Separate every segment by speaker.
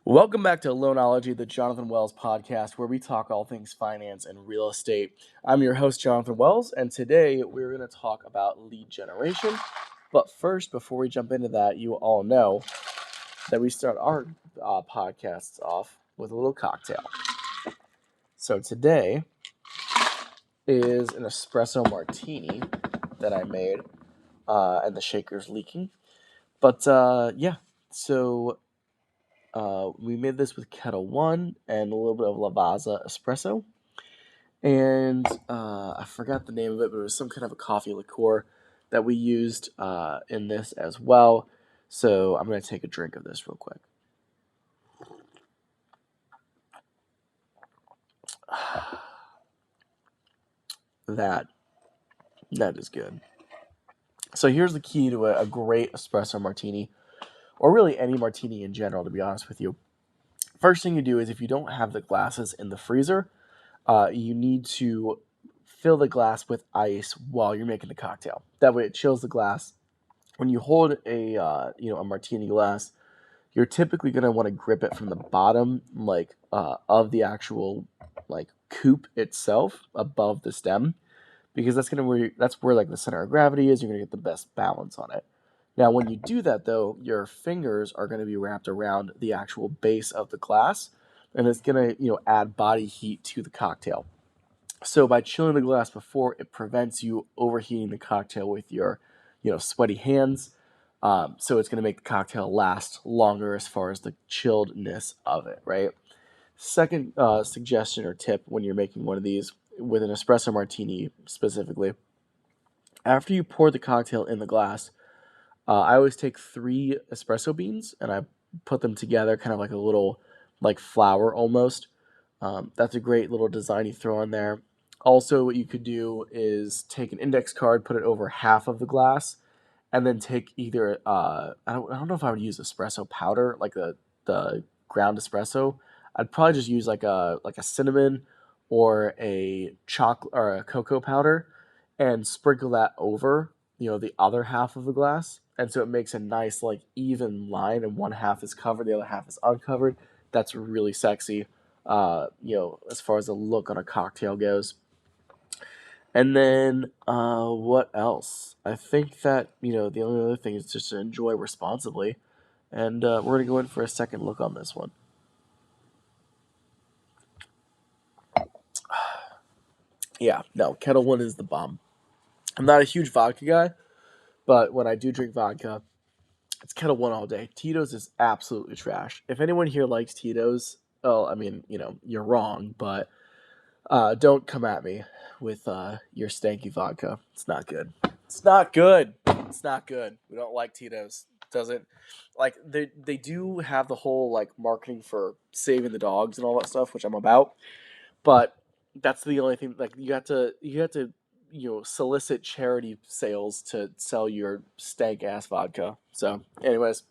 Speaker 1: Welcome back to Loanology, the Jonathan Wells podcast, where we talk all things finance and real estate. I'm your host, Jonathan Wells, and today we're going to talk about lead generation. But first, before we jump into that, you all know that we start our podcasts off with a little cocktail. So today is an Espresso Martini that I made, and the shaker's leaking. But so we made this with Kettle One and a little bit of Lavazza espresso. And I forgot the name of it, but it was some kind of a coffee liqueur that we used in this as well. So I'm going to take a drink of this real quick. That is good. So here's the key to a great espresso martini, or really any martini in general, to be honest with you. First thing you do is, if you don't have the glasses in the freezer, you need to fill the glass with ice while you're making the cocktail. That way it chills the glass. When you hold a martini glass, you're typically going to want to grip it from the bottom, of the actual coupe itself, above the stem, because that's where the center of gravity is. You're going to get the best balance on it. Now, when you do that, though, your fingers are going to be wrapped around the actual base of the glass, and it's going to add body heat to the cocktail. So by chilling the glass before, it prevents you overheating the cocktail with your sweaty hands. So it's going to make the cocktail last longer as far as the chilledness of it, right? Second suggestion or tip when you're making one of these with an espresso martini specifically, after you pour the cocktail in the glass, I always take 3 espresso beans and I put them together, kind of like a little flower almost. That's a great little design you throw in there. Also, what you could do is take an index card, put it over half of the glass, and then take either I don't know if I would use espresso powder, like the ground espresso. I'd probably just use like a cinnamon or a chocolate or a cocoa powder, and sprinkle that over the other half of the glass, and so it makes a nice even line, and one half is covered, the other half is uncovered. That's really sexy, as far as the look on a cocktail goes. And then what else? I think that the only other thing is just to enjoy responsibly, and we're gonna go in for a second look on this one. Yeah, no, Kettle One is the bomb. I'm not a huge vodka guy, but when I do drink vodka, it's Kettle One all day. Tito's is absolutely trash. If anyone here likes Tito's, well, I mean, you're wrong, but don't come at me with your stanky vodka. It's not good. It's not good. It's not good. We don't like Tito's. Doesn't they do have the whole marketing for saving the dogs and all that stuff, which I'm about, but that's the only thing. You have to solicit charity sales to sell your stank ass vodka. So, anyways,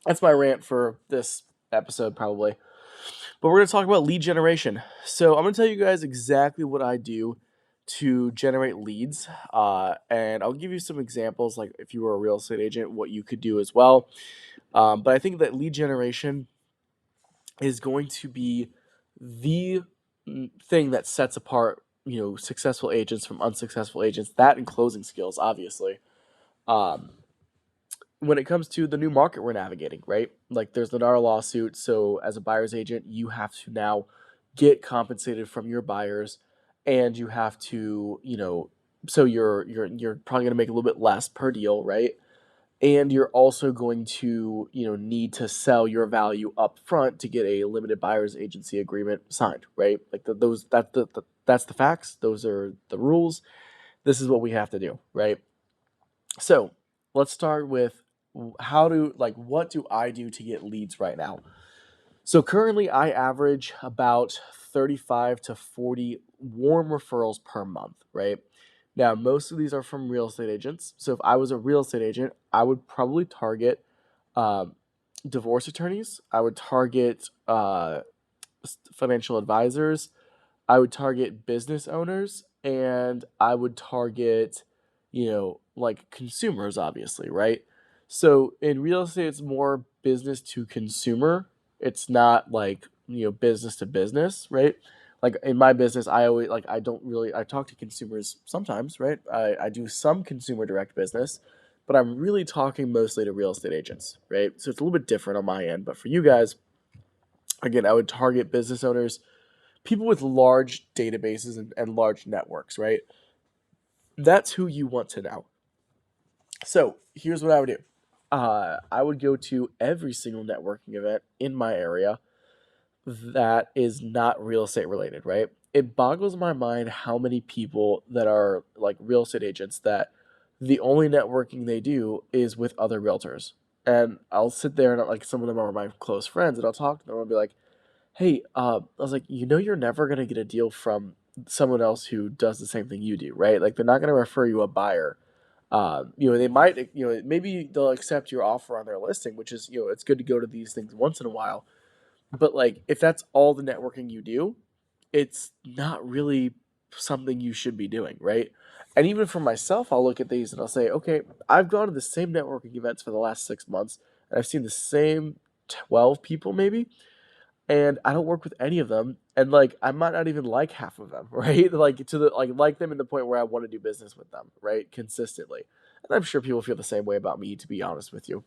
Speaker 1: that's my rant for this episode probably. But we're going to talk about lead generation. So I'm going to tell you guys exactly what I do to generate leads. And I'll give you some examples, like if you were a real estate agent, what you could do as well. But I think that lead generation is going to be the thing that sets apart, successful agents from unsuccessful agents. That and closing skills, obviously. When it comes to the new market we're navigating, right? There's the NAR lawsuit, so as a buyer's agent, you have to now get compensated from your buyers, and you have to, so you're probably going to make a little bit less per deal, right? And you're also going to, need to sell your value up front to get a limited buyer's agency agreement signed, right? That's the facts. Those are the rules. This is what we have to do, right? So let's start with what do I do to get leads right now? So currently I average about 35 to 40 warm referrals per month, right? Now, most of these are from real estate agents. So if I was a real estate agent, I would probably target divorce attorneys. I would target financial advisors. I would target business owners, and I would target, consumers, obviously, right? So in real estate, it's more business to consumer, It's not like, business to business, right? Like in my business, I always like I talk to consumers sometimes, right? I do some consumer direct business, but I'm really talking mostly to real estate agents, right? So it's a little bit different on my end. But for you guys, again, I would target business owners, people with large databases and large networks, right? That's who you want to know. So here's what I would do. I would go to every single networking event in my area that is not real estate related, right? It boggles my mind how many people that are like real estate agents that the only networking they do is with other realtors. And I'll sit there and like some of them are my close friends and I'll talk to them and I'll be like, hey, I was like, you're never gonna get a deal from someone else who does the same thing you do, right? Like they're not gonna refer you a buyer. They might, maybe they'll accept your offer on their listing, which is, it's good to go to these things once in a while. But like, if that's all the networking you do, it's not really something you should be doing, right? And even for myself, I'll look at these and I'll say, okay, I've gone to the same networking events for the last 6 months, and I've seen the same 12 people maybe, and I don't work with any of them, and like I might not even like half of them, right? Like to the like them in the point where I want to do business with them, right? Consistently. And I'm sure people feel the same way about me, to be honest with you.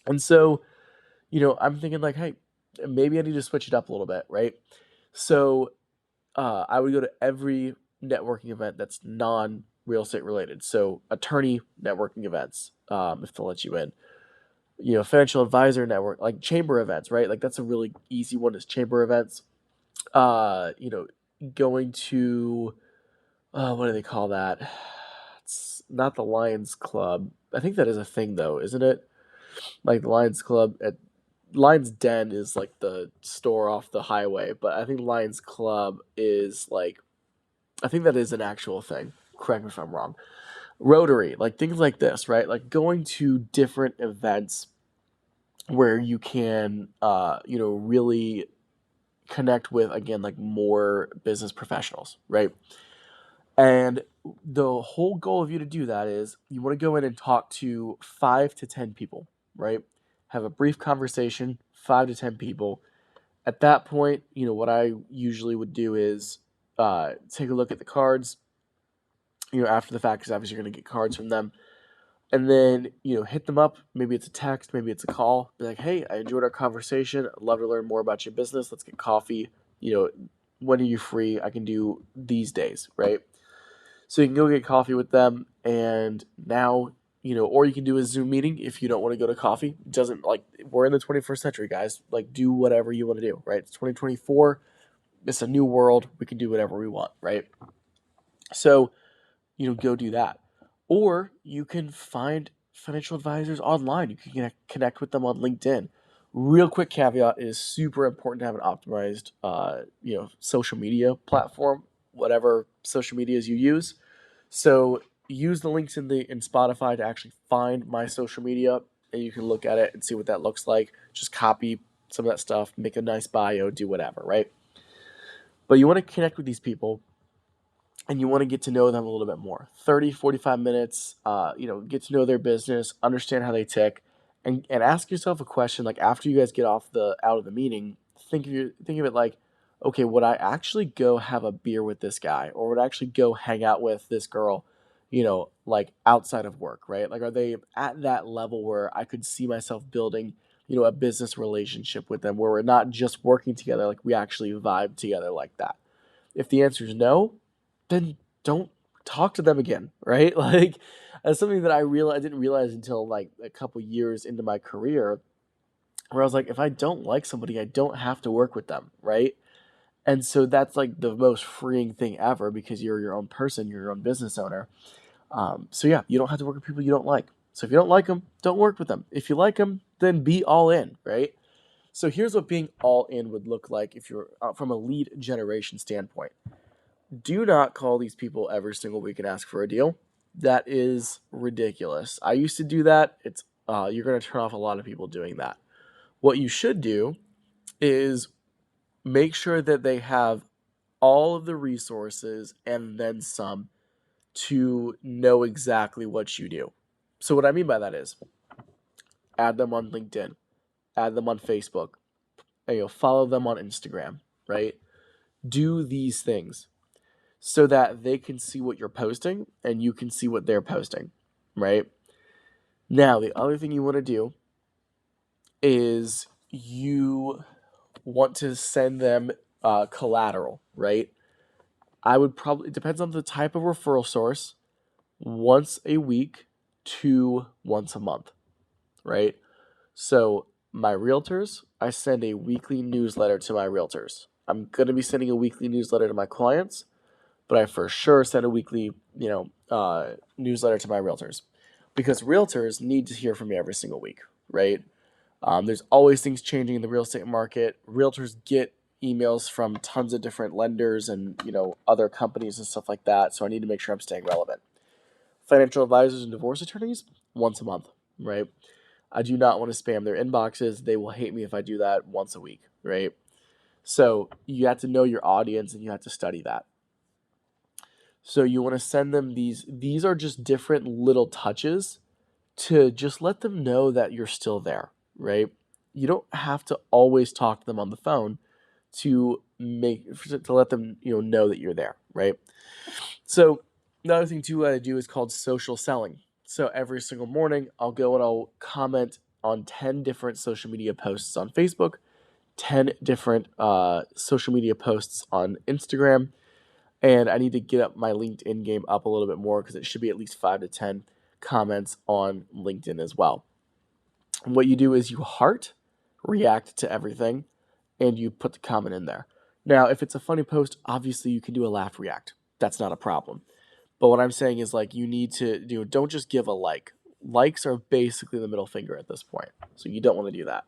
Speaker 1: And so, I'm thinking like, hey, maybe I need to switch it up a little bit, right? So I would go to every networking event that's non real estate related. So attorney networking events, if they'll let you in. Financial advisor network, like chamber events, right? Like that's a really easy one is chamber events. Uh, you know, Going to what do they call that? It's not the Lions Club. I think that is a thing though, isn't it? Like the Lions Club at Lions Den is like the store off the highway, but I think Lions Club is like I think that is an actual thing. Correct me if I'm wrong. Rotary, like things like this, right? Like going to different events where you can, really connect with again like more business professionals, right? And the whole goal of you to do that is you want to go in and talk to 5 to 10 people, right? Have a brief conversation, 5 to 10 people. At that point, what I usually would do is take a look at the cards, after the fact, because obviously you're going to get cards from them. And then, hit them up. Maybe it's a text, maybe it's a call. Be like, hey, I enjoyed our conversation. I'd love to learn more about your business. Let's get coffee. When are you free? I can do these days, right? So you can go get coffee with them, and now, or you can do a Zoom meeting if you don't want to go to coffee. It doesn't like we're in the 21st century, guys. Like do whatever you want to do, right? It's 2024. It's a new world. We can do whatever we want, right? So, go do that. Or you can find financial advisors online. You can connect with them on LinkedIn. Real quick caveat: it is super important to have an optimized, social media platform, whatever social medias you use. So use the links in Spotify to actually find my social media, and you can look at it and see what that looks like. Just copy some of that stuff, make a nice bio, do whatever, right? But you want to connect with these people and you want to get to know them a little bit more. 30, 45 minutes, get to know their business, understand how they tick, and ask yourself a question like after you guys get out of the meeting, think of it like, okay, would I actually go have a beer with this guy, or would I actually go hang out with this girl, like outside of work, right? Like are they at that level where I could see myself building, a business relationship with them where we're not just working together, like we actually vibe together like that? If the answer is no, then don't talk to them again, right? Like that's something that I didn't realize until like a couple years into my career, where I was like, if I don't like somebody, I don't have to work with them, right? And so that's like the most freeing thing ever because you're your own person, you're your own business owner. So yeah, you don't have to work with people you don't like. So if you don't like them, don't work with them. If you like them, then be all in, right? So here's what being all in would look like if you're from a lead generation standpoint. Do not call these people every single week and ask for a deal. That is ridiculous. I used to do that. It's You're going to turn off a lot of people doing that. What you should do is make sure that they have all of the resources and then some to know exactly what you do. So what I mean by that is add them on LinkedIn, add them on Facebook, follow them on Instagram, right? Do these things so that they can see what you're posting and you can see what they're posting, right? Now, the other thing you want to do is you want to send them collateral, right? I would probably, it depends on the type of referral source, once a week to once a month, right? So, my realtors, I send a weekly newsletter to my realtors. I'm going to be sending a weekly newsletter to my clients, but I for sure send a weekly, newsletter to my realtors because realtors need to hear from me every single week, right? There's always things changing in the real estate market. Realtors get emails from tons of different lenders and other companies and stuff like that. So I need to make sure I'm staying relevant. Financial advisors and divorce attorneys, once a month, right? I do not want to spam their inboxes. They will hate me if I do that once a week, right? So you have to know your audience and you have to study that. So you want to send them these. These are just different little touches to just let them know that you're still there, right? You don't have to always talk to them on the phone to let them know that you're there, right? So another thing too I do is called social selling. So every single morning I'll go and I'll comment on 10 different social media posts on Facebook, 10 different social media posts on Instagram, and I need to get up my LinkedIn game up a little bit more because it should be at least 5 to 10 comments on LinkedIn as well. And what you do is you heart, react to everything, and you put the comment in there. Now, if it's a funny post, obviously you can do a laugh react. That's not a problem. But what I'm saying is you need to don't just give a like. Likes are basically the middle finger at this point. So you don't want to do that.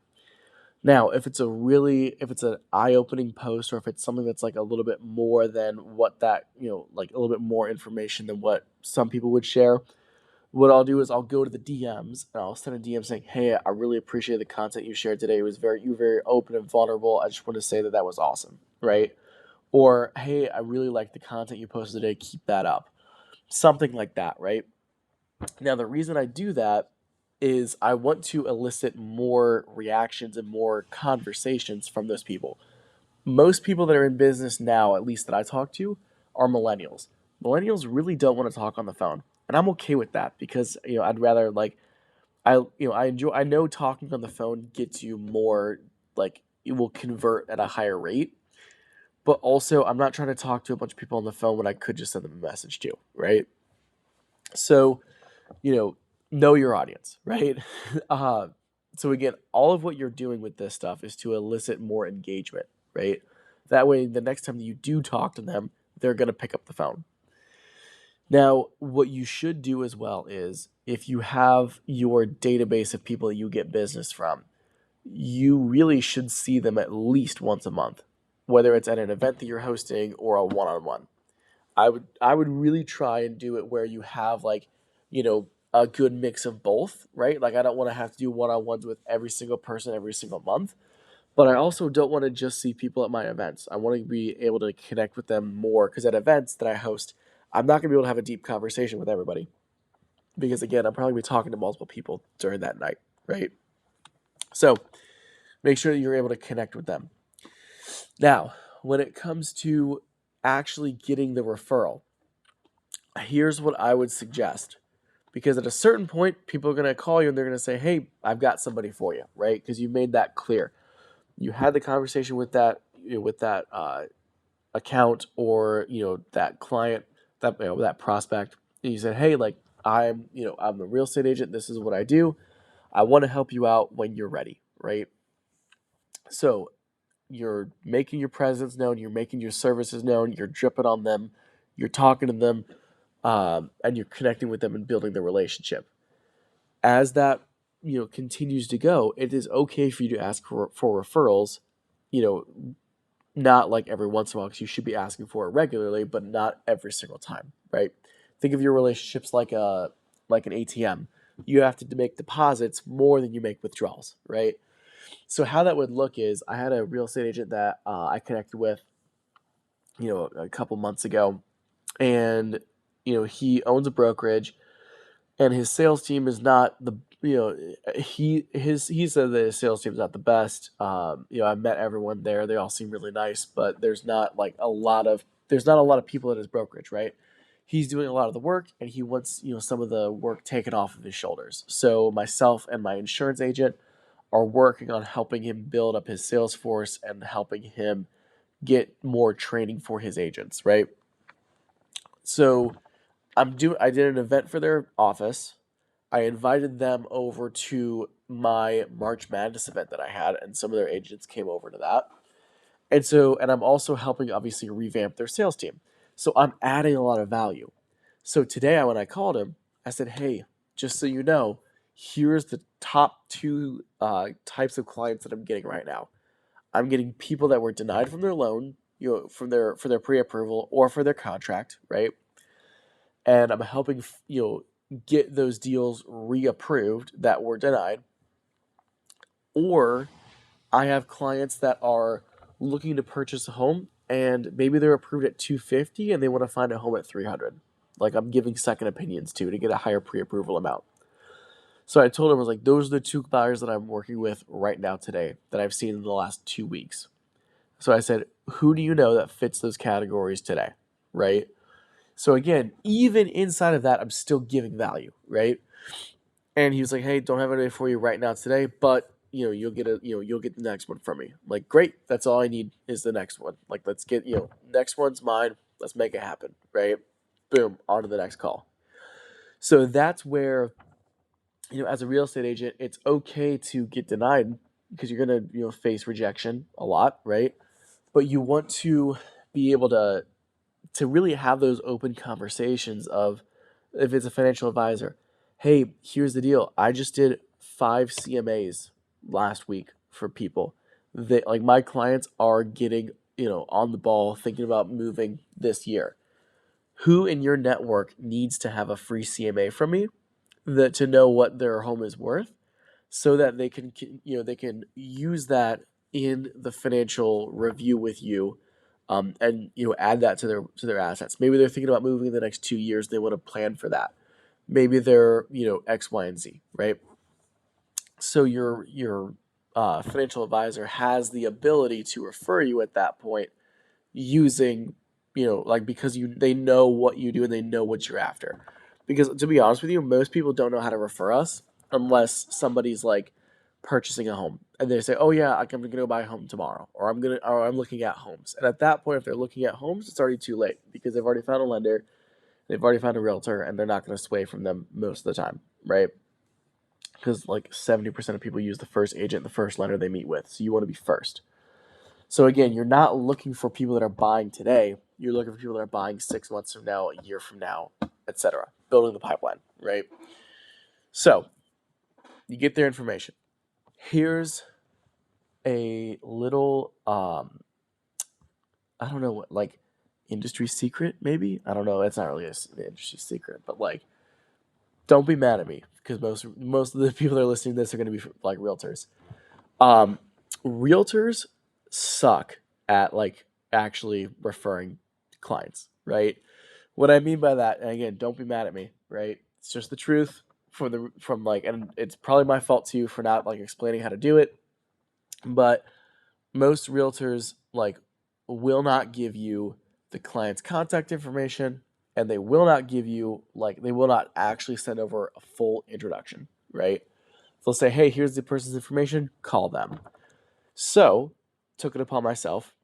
Speaker 1: Now, if it's an eye-opening post or if it's something that's a little bit more than what that, a little bit more information than what some people would share, what I'll do is I'll go to the DMs and I'll send a DM saying, "Hey, I really appreciate the content you shared today. You were very open and vulnerable. I just want to say that was awesome," right? Or, "Hey, I really like the content you posted today. Keep that up." Something like that, right? Now, the reason I do that is I want to elicit more reactions and more conversations from those people. Most people that are in business now, at least that I talk to, are millennials. Millennials really don't want to talk on the phone, and I'm okay with that because I'd rather I know talking on the phone gets you more it will convert at a higher rate, but also I'm not trying to talk to a bunch of people on the phone when I could just send them a message to, right? So know your audience, right? uh, so again, all of what you're doing with this stuff is to elicit more engagement, right? That way, the next time that you do talk to them, they're going to pick up the phone. Now, what you should do as well is if you have your database of people that you get business from, you really should see them at least once a month, whether it's at an event that you're hosting or a one-on-one. I would really try and do it where you have a good mix of both, right? I don't want to have to do one-on-ones with every single person every single month, but I also don't want to just see people at my events. I want to be able to connect with them more because at events that I host, I'm not going to be able to have a deep conversation with everybody because again, I'm probably going to be talking to multiple people during that night, right? So make sure that you're able to connect with them. Now, when it comes to actually getting the referral, here's what I would suggest. Because at a certain point, people are going to call you and they're going to say, "Hey, I've got somebody for you," right? Because you made that clear. You had the conversation with that account or that client, that prospect, and you said, "Hey, I'm a real estate agent. This is what I do. I want to help you out when you're ready," right? So you're making your presence known. You're making your services known. You're dripping on them. You're talking to them, and you're connecting with them and building the relationship. As that continues to go, it is okay for you to ask for referrals, not like every once in a while because you should be asking for it regularly, but not every single time, right? Think of your relationships like an ATM. You have to make deposits more than you make withdrawals, right? So how that would look is I had a real estate agent that I connected with, a couple months ago, and he owns a brokerage, and his sales team is not he said that his sales team's not the best. I've met everyone there; they all seem really nice, but there's not a lot of people at his brokerage, right? He's doing a lot of the work, and he wants some of the work taken off of his shoulders. So myself and my insurance agent are working on helping him build up his sales force and helping him get more training for his agents, right? So I did an event for their office. I invited them over to my March Madness event that I had, and some of their agents came over to that. And I'm also helping obviously revamp their sales team. So I'm adding a lot of value. So today, when I called him, I said, "Hey, just so you know, here's the top two types of clients that I'm getting right now. I'm getting people that were denied from their loan, from for their pre-approval or for their contract, right? And I'm helping get those deals reapproved that were denied, or I have clients that are looking to purchase a home and maybe they're approved at 250 and they want to find a home at 300. Like I'm giving second opinions to get a higher pre-approval amount." So I told him, I was like, those are the two buyers that I'm working with right now today that I've seen in the last 2 weeks. So I said, who do you know that fits those categories today? Right? So again, even inside of that, I'm still giving value, right? And he was like, "Hey, don't have anything for you right now today, but you'll get you'll get the next one from me." I'm like, "Great, that's all I need is the next one. Like, let's get next one's mine. Let's make it happen, right?" Boom, on to the next call. So that's where as a real estate agent, it's okay to get denied because you're gonna face rejection a lot, right? But you want to be able to really have those open conversations of, if it's a financial advisor, "Hey, here's the deal. I just did 5 CMAs last week for people. Like my clients are getting, on the ball thinking about moving this year. Who in your network needs to have a free CMA from me to know what their home is worth so that they can use that in the financial review with you, and add that to their assets. Maybe they're thinking about moving in the next 2 years. They want to plan for that. Maybe they're X, Y, and Z, right? So your financial advisor has the ability to refer you at that point using because they know what you do and they know what you're after. Because to be honest with you, most people don't know how to refer us unless somebody's like purchasing a home and they say, "Oh yeah, I'm gonna go buy a home tomorrow," or I'm looking at homes. And at that point, if they're looking at homes, it's already too late because they've already found a lender, they've already found a realtor, and they're not going to sway from them most of the time, right? Because like 70% of people use the first agent, the first lender they meet with. So you want to be first. So again, you're not looking for people that are buying today. You're looking for people that are buying 6 months from now, a year from now, etc. Building the pipeline, right? So you get their information. Here's a little, I don't know what, like industry secret, maybe? I don't know. It's not really an industry secret, but like, don't be mad at me because most of the people that are listening to this are going to be like realtors. Um, Realtors suck at like actually referring clients, right? What I mean by that, and again, don't be mad at me, right? It's just the truth and it's probably my fault too for not like explaining how to do it. But most realtors like will not give you the client's contact information, and they will not give you they will not actually send over a full introduction, right? They'll say, "Hey, here's the person's information, call them." So, took it upon myself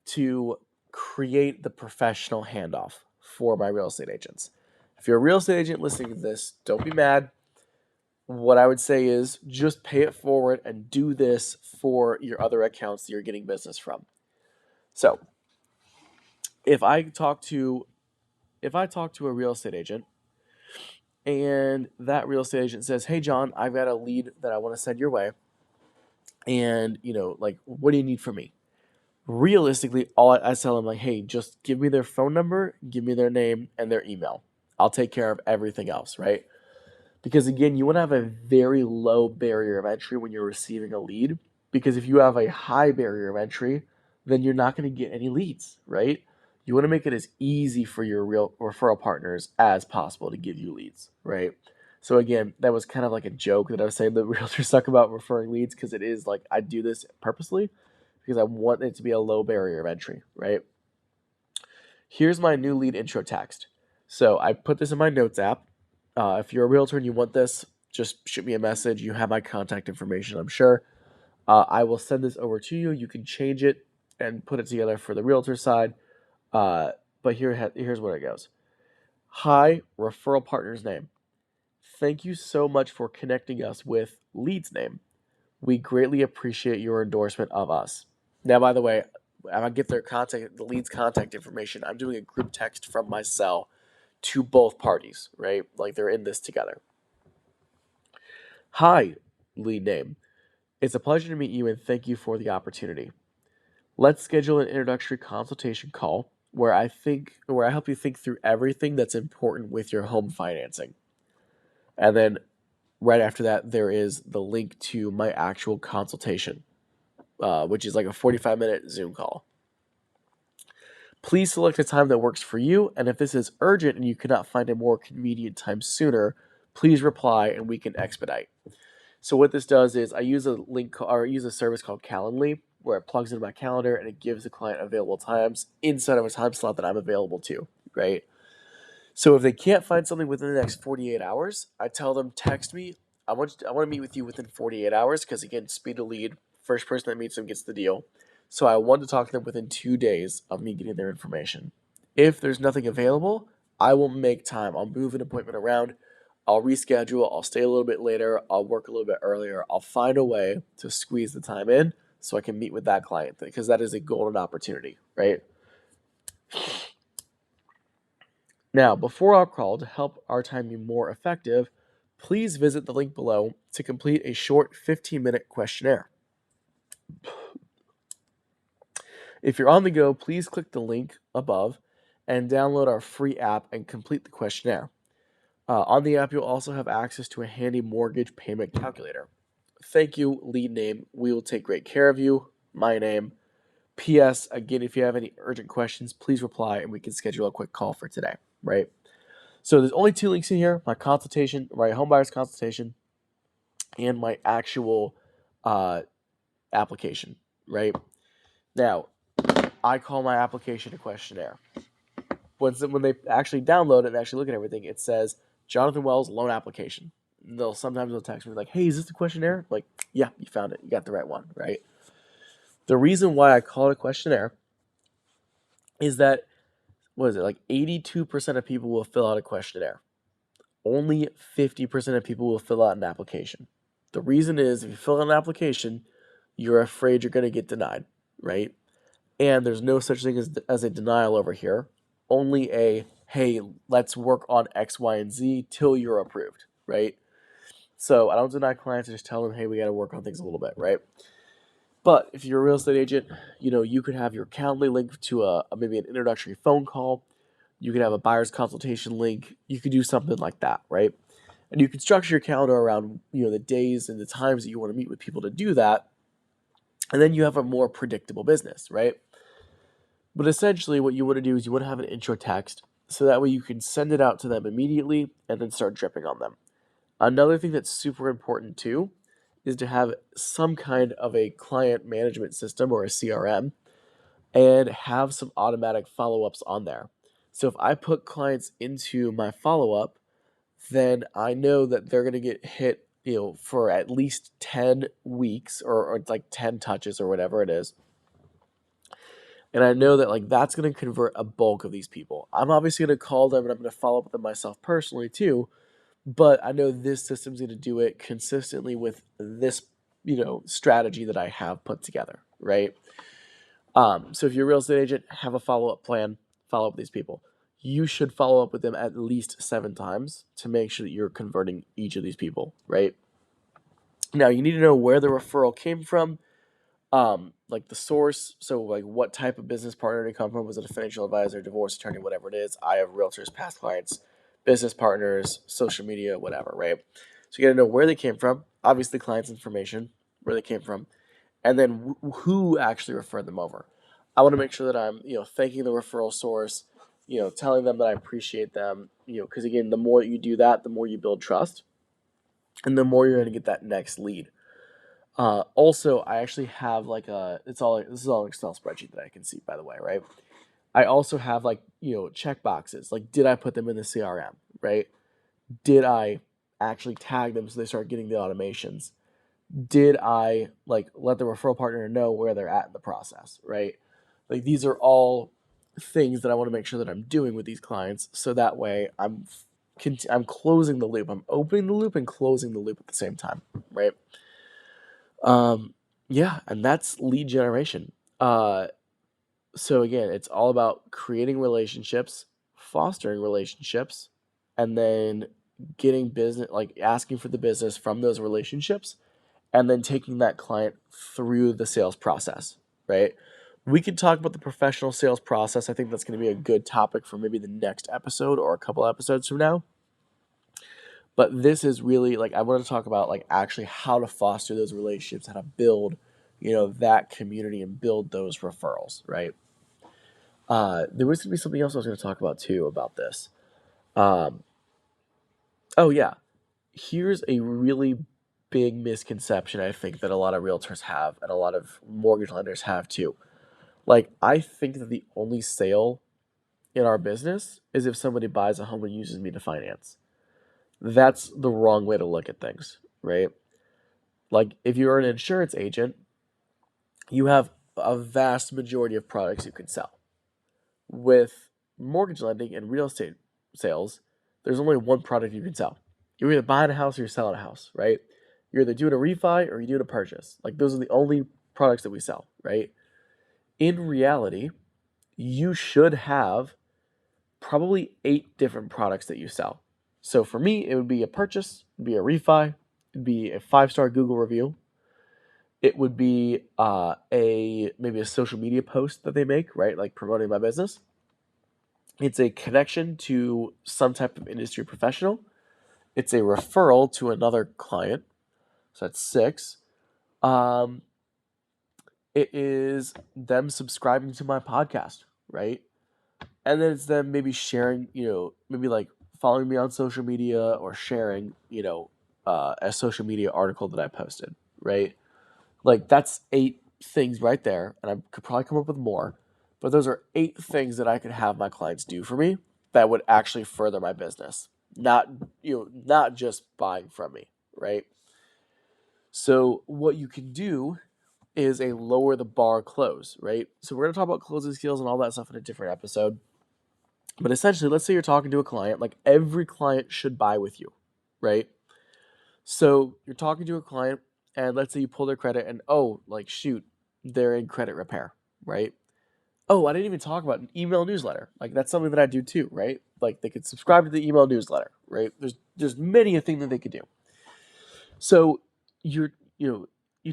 Speaker 1: to create the professional handoff for my real estate agents. If you're a real estate agent listening to this, don't be mad. What I would say is just pay it forward and do this for your other accounts that you're getting business from. So, if I talk to a real estate agent and that real estate agent says, "Hey John, I've got a lead that I want to send your way, and what do you need from me?" Realistically, all I tell them, like, "Hey, just give me their phone number, give me their name and their email. I'll take care of everything else," right? Because again, you want to have a very low barrier of entry when you're receiving a lead. Because if you have a high barrier of entry, then you're not going to get any leads, right? You want to make it as easy for your real referral partners as possible to give you leads, right? So again, that was kind of like a joke that I was saying that realtors suck about referring leads, because it is like I do this purposely because I want it to be a low barrier of entry, right? Here's my new lead intro text. So I put this in my notes app. If you're a realtor and you want this, just shoot me a message. You have my contact information, I'm sure. I will send this over to you. You can change it and put it together for the realtor side. But here's where it goes. Hi, referral partner's name. Thank you so much for connecting us with lead's name. We greatly appreciate your endorsement of us. Now, by the way, I get the lead's contact information. I'm doing a group text from my cell to both parties, right? Like they're in this together. Hi, lead name. It's a pleasure to meet you and thank you for the opportunity. Let's schedule an introductory consultation call where I help you think through everything that's important with your home financing. And then right after that, there is the link to my actual consultation, which is like a 45-minute Zoom call. Please select a time that works for you, and if this is urgent and you cannot find a more convenient time sooner, please reply and we can expedite. So what this does is I use a service called Calendly, where it plugs into my calendar and it gives the client available times inside of a time slot that I'm available to, right? So if they can't find something within the next 48 hours, I tell them, text me. I want to meet with you within 48 hours because, again, speed of lead, first person that meets them gets the deal. So I want to talk to them within 2 days of me getting their information. If there's nothing available, I will make time. I'll move an appointment around. I'll reschedule. I'll stay a little bit later. I'll work a little bit earlier. I'll find a way to squeeze the time in so I can meet with that client, because that is a golden opportunity, right? Now, before our call, to help our time be more effective, please visit the link below to complete a short 15-minute questionnaire. If you're on the go, please click the link above and download our free app and complete the questionnaire. On the app, you'll also have access to a handy mortgage payment calculator. Thank you, lead name. We will take great care of you. My name. P.S. Again, if you have any urgent questions, please reply and we can schedule a quick call for today, right? So there's only 2 links in here: my consultation, my homebuyer's consultation, and my actual application, right? Now, I call my application a questionnaire. When they actually download it and actually look at everything, it says Jonathan Wells loan application. Sometimes they'll text me like, "Hey, is this the questionnaire?" I'm like, yeah, you found it. You got the right one, right? The reason why I call it a questionnaire is that, like 82% of people will fill out a questionnaire. Only 50% of people will fill out an application. The reason is, if you fill out an application, you're afraid you're going to get denied, right? And there's no such thing as a denial over here. Only a, hey, let's work on X, Y, and Z till you're approved, right? So I don't deny clients. I just tell them, hey, we got to work on things a little bit, right? But if you're a real estate agent, you could have your Calendly link to maybe an introductory phone call. You could have a buyer's consultation link. You could do something like that, right? And you can structure your calendar around, the days and the times that you want to meet with people to do that. And then you have a more predictable business, right? But essentially what you want to do is you want to have an intro text, so that way you can send it out to them immediately and then start dripping on them. Another thing that's super important too is to have some kind of a client management system or a CRM, and have some automatic follow-ups on there. So if I put clients into my follow-up, then I know that they're going to get hit, for at least 10 weeks or like 10 touches or whatever it is. And I know that like that's going to convert a bulk of these people. I'm obviously going to call them and I'm going to follow up with them myself personally too. But I know this system's going to do it consistently with this, strategy that I have put together, right? So if you're a real estate agent, have a follow-up plan, follow up with these people. You should follow up with them at least 7 times to make sure that you're converting each of these people, right? Now, you need to know where the referral came from, like the source. So like what type of business partner did it come from? Was it a financial advisor, divorce attorney, whatever it is? I have realtors, past clients, business partners, social media, whatever, right? So you got to know where they came from, obviously client's information, where they came from, and then who actually referred them over. I want to make sure that I'm, thanking the referral source, telling them that I appreciate them, because again, the more that you do that, the more you build trust, and the more you're going to get that next lead. Also, I actually have like this is all an Excel spreadsheet that I can see, by the way, right? I also have like, check boxes. Like, did I put them in the CRM, right? Did I actually tag them so they start getting the automations? Did I like let the referral partner know where they're at in the process, right? Like, these are all things that I want to make sure that I'm doing with these clients, so that way I'm closing the loop. I'm opening the loop and closing the loop at the same time, right? Yeah, and that's lead generation. So again, it's all about creating relationships, fostering relationships, and then getting business, like asking for the business from those relationships, and then taking that client through the sales process, right? We could talk about the professional sales process. I think that's going to be a good topic for maybe the next episode or a couple episodes from now. But this is really like, I want to talk about like actually how to foster those relationships, how to build, that community and build those referrals, right? There was going to be something else I was going to talk about too about this. Um, oh yeah, here's a really big misconception I think that a lot of realtors have and a lot of mortgage lenders have too. Like, I think that the only sale in our business is if somebody buys a home and uses me to finance. That's the wrong way to look at things, right? Like, if you're an insurance agent, you have a vast majority of products you can sell. With mortgage lending and real estate sales, there's only one product you can sell. You're either buying a house or you're selling a house, right? You're either doing a refi or you're doing a purchase. Like, those are the only products that we sell, right? In reality, you should have probably 8 different products that you sell. So for me, it would be a purchase, it'd be a refi, it'd be a 5-star Google review, it would be maybe a social media post that they make, right? Like promoting my business. It's a connection to some type of industry professional. It's a referral to another client. So that's 6. Um, it is them subscribing to my podcast, right? And then it's them maybe sharing, maybe like following me on social media or sharing, a social media article that I posted, right? Like, that's 8 things right there, and I could probably come up with more, but those are 8 things that I could have my clients do for me that would actually further my business. Not just buying from me, right? So what you can do is a lower the bar close, right? So we're going to talk about closing skills and all that stuff in a different episode. But essentially, let's say you're talking to a client, like every client should buy with you, right? So you're talking to a client, and let's say you pull their credit, and like shoot, they're in credit repair, right? Oh, I didn't even talk about an email newsletter. Like, that's something that I do too, right? Like, they could subscribe to the email newsletter, right? There's many a thing that they could do. So you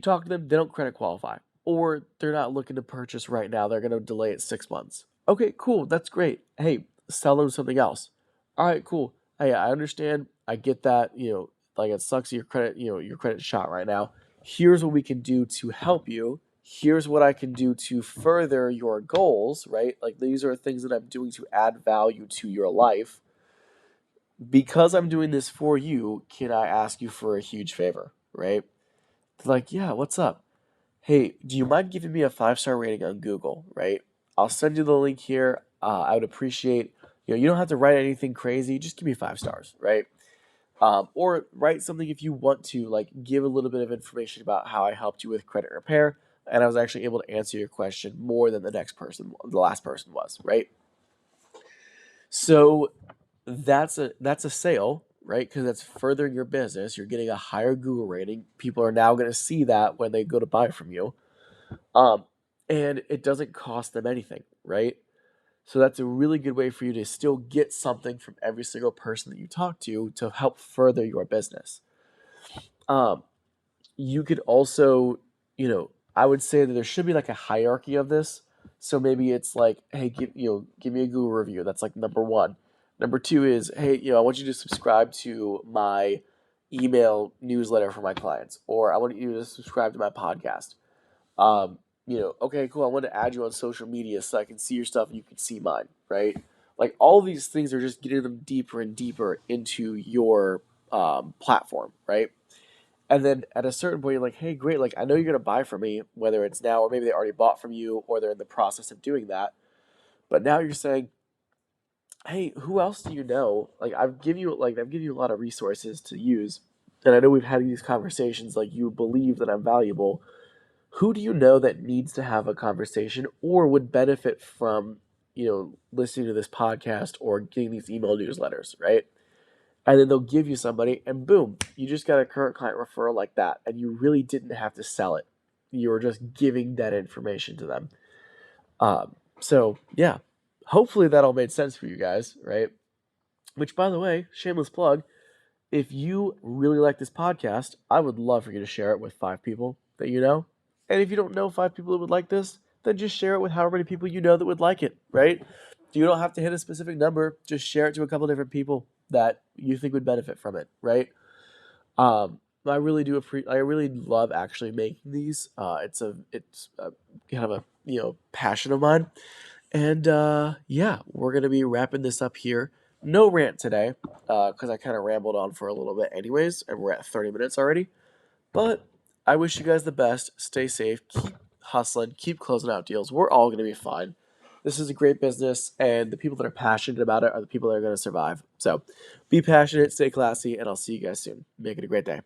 Speaker 1: talk to them, they don't credit qualify, or they're not looking to purchase right now. They're going to delay it 6 months. Okay, cool, that's great. Hey, sell them something else. All right, cool. Hey, I understand. I get that. Like, it sucks your credit. Your credit's shot right now. Here's what we can do to help you. Here's what I can do to further your goals. Right? Like, these are things that I'm doing to add value to your life. Because I'm doing this for you, can I ask you for a huge favor? Right? They're like, yeah, what's up? Hey, do you mind giving me a 5-star rating on Google, right? I'll send you the link here. I would appreciate, you don't have to write anything crazy. Just give me 5 stars, right? Or write something if you want to, like give a little bit of information about how I helped you with credit repair. And I was actually able to answer your question more than the last person was, right? So that's a sale, right? Because that's furthering your business. You're getting a higher Google rating. People are now going to see that when they go to buy from you. And it doesn't cost them anything, right? So that's a really good way for you to still get something from every single person that you talk to help further your business. You could also, I would say that there should be like a hierarchy of this. So maybe it's like, hey, give me a Google review. That's like number 1. Number 2 is, hey, I want you to subscribe to my email newsletter for my clients, or I want you to subscribe to my podcast. Okay, cool. I want to add you on social media so I can see your stuff and you can see mine, right? Like, all these things are just getting them deeper and deeper into your platform, right? And then at a certain point, you're like, hey, great, like I know you're gonna buy from me, whether it's now or maybe they already bought from you or they're in the process of doing that. But now you're saying, hey, who else do you know? Like I've given you a lot of resources to use, and I know we've had these conversations. Like you believe that I'm valuable. Who do you know that needs to have a conversation or would benefit from listening to this podcast or getting these email newsletters, right? And then they'll give you somebody, and boom, you just got a current client referral like that, and you really didn't have to sell it. You were just giving that information to them. So yeah, hopefully that all made sense for you guys, right? Which, by the way, shameless plug, if you really like this podcast, I would love for you to share it with 5 people that you know. And if you don't know 5 people that would like this, then just share it with however many people you know that would like it, right? You don't have to hit a specific number. Just share it to a couple different people that you think would benefit from it, right? I really do I really love actually making these. It's kind of a passion of mine. And yeah, we're gonna be wrapping this up here. No rant today, because I kind of rambled on for a little bit, anyways, and we're at 30 minutes already. But I wish you guys the best. Stay safe. Keep hustling. Keep closing out deals. We're all gonna be fine. This is a great business, and the people that are passionate about it are the people that are gonna survive. So, be passionate, stay classy, and I'll see you guys soon. Make it a great day.